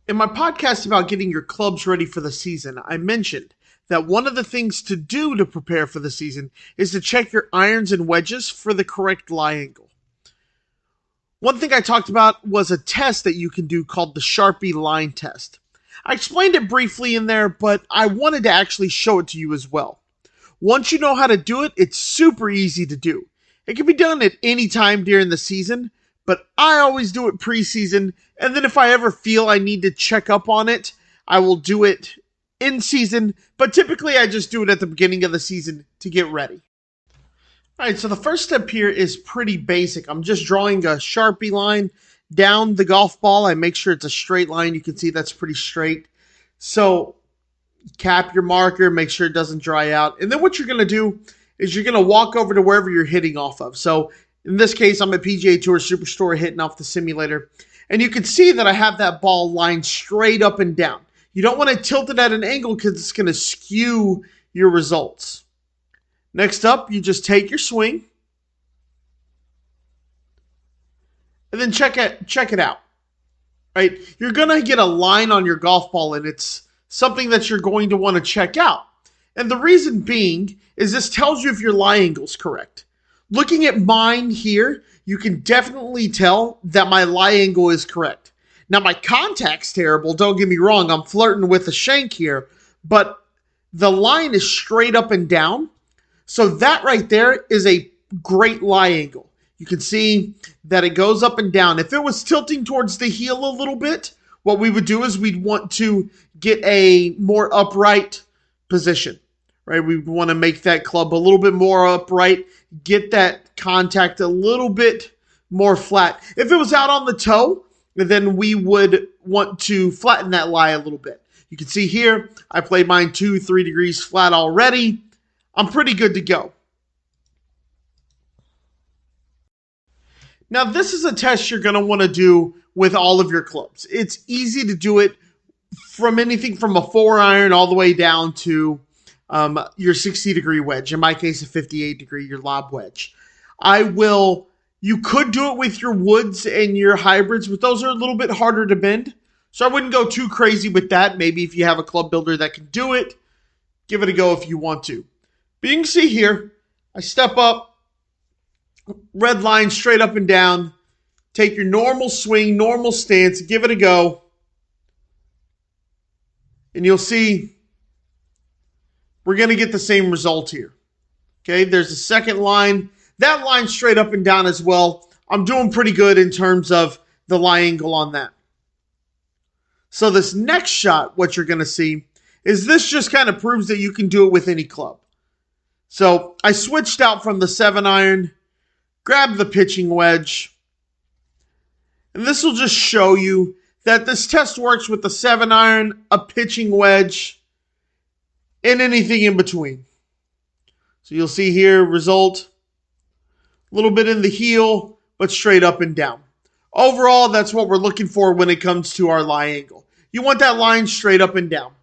In my podcast about getting your clubs ready for the season, I mentioned that one of the things to do to prepare for the season is to check your irons and wedges for the correct lie angle. One thing I talked about was a test that you can do called the Sharpie line test. I explained it briefly in there, but I wanted to actually show it to you as well. Once you know how to do it, it's super easy to do. It can be done at any time during the season, but I always do it preseason, and then if I ever feel I need to check up on it, I will do it in season, but typically I just do it at the beginning of the season to get ready. Alright, so the first step here is pretty basic. I'm just drawing a Sharpie line down the golf ball. I make sure it's a straight line. You can see that's pretty straight. So cap your marker, make sure it doesn't dry out. And then what you're going to do is you're going to walk over to wherever you're hitting off of. So in this case, I'm at PGA Tour Superstore hitting off the simulator. And you can see that I have that ball lined straight up and down. You don't want to tilt it at an angle because it's going to skew your results. Next up, you just take your swing and then check it out. Right? You're going to get a line on your golf ball, and it's something that you're going to want to check out. And the reason being is this tells you if your lie angle is correct. Looking at mine here, you can definitely tell that my lie angle is correct. Now, my contact's terrible. Don't get me wrong. I'm flirting with a shank here. But the line is straight up and down. So that right there is a great lie angle. You can see that it goes up and down. If it was tilting towards the heel a little bit, what we would do is we'd want to get a more upright position, right? We want to make that club a little bit more upright, get that contact a little bit more flat. If it was out on the toe, then we would want to flatten that lie a little bit. You can see here, I played mine 2-3 degrees flat already. I'm pretty good to go. Now, this is a test you're going to want to do with all of your clubs. It's easy to do it from anything from a 4-iron all the way down to your 60-degree wedge. In my case, a 58-degree, your lob wedge. You could do it with your woods and your hybrids, but those are a little bit harder to bend. So I wouldn't go too crazy with that. Maybe if you have a club builder that can do it, give it a go if you want to. But you can see here, I step up, red line straight up and down, take your normal swing, normal stance, give it a go, and you'll see we're going to get the same result here. Okay, there's a second line. That line straight up and down as well. I'm doing pretty good in terms of the lie angle on that. So this next shot, what you're going to see, is this just kind of proves that you can do it with any club. So I switched out from the 7-iron, grabbed the pitching wedge, and this will just show you that this test works with the 7-iron, a pitching wedge, and anything in between. So you'll see here, result, a little bit in the heel, but straight up and down. Overall, that's what we're looking for when it comes to our lie angle. You want that line straight up and down.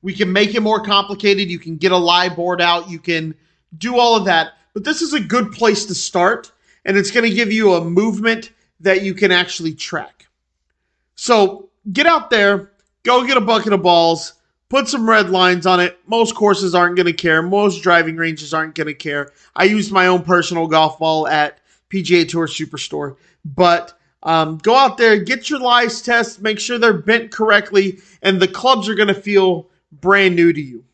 We can make it more complicated. You can get a lie board out. You can do all of that. But this is a good place to start, and it's going to give you a movement that you can actually track. So get out there, go get a bucket of balls, put some red lines on it. Most courses aren't going to care. Most driving ranges aren't going to care. I used my own personal golf ball at PGA Tour Superstore. But go out there, get your lies test, make sure they're bent correctly, and the clubs are going to feel brand new to you.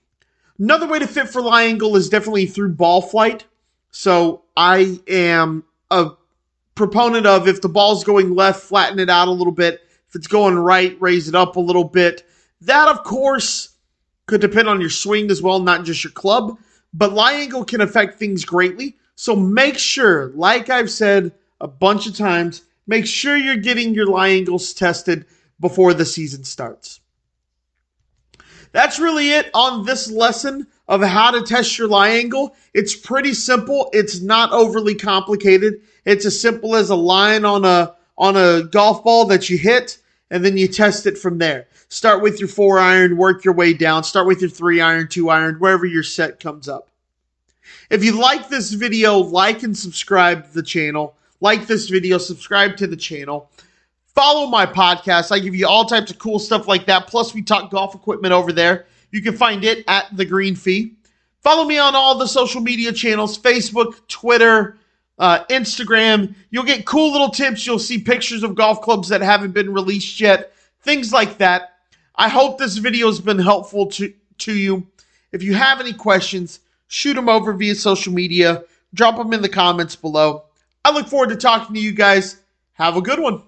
Another way to fit for lie angle is definitely through ball flight. So I am a proponent of if the ball's going left, flatten it out a little bit. If it's going right, raise it up a little bit. That, of course, could depend on your swing as well, not just your club. But lie angle can affect things greatly. So make sure, like I've said a bunch of times, make sure you're getting your lie angles tested before the season starts. That's really it on this lesson of how to test your lie angle. It's pretty simple. It's not overly complicated. It's as simple as a line on a golf ball that you hit, and then you test it from there. Start with your 4-iron, work your way down. Start with your 3-iron, 2-iron, wherever your set comes up. If you like this video, like and subscribe to the channel. Like this video, subscribe to the channel. Follow my podcast. I give you all types of cool stuff like that. Plus, we talk golf equipment over there. You can find it at The Green Fee. Follow me on all the social media channels, Facebook, Twitter, Instagram. You'll get cool little tips. You'll see pictures of golf clubs that haven't been released yet. Things like that. I hope this video has been helpful to you. If you have any questions, shoot them over via social media. Drop them in the comments below. I look forward to talking to you guys. Have a good one.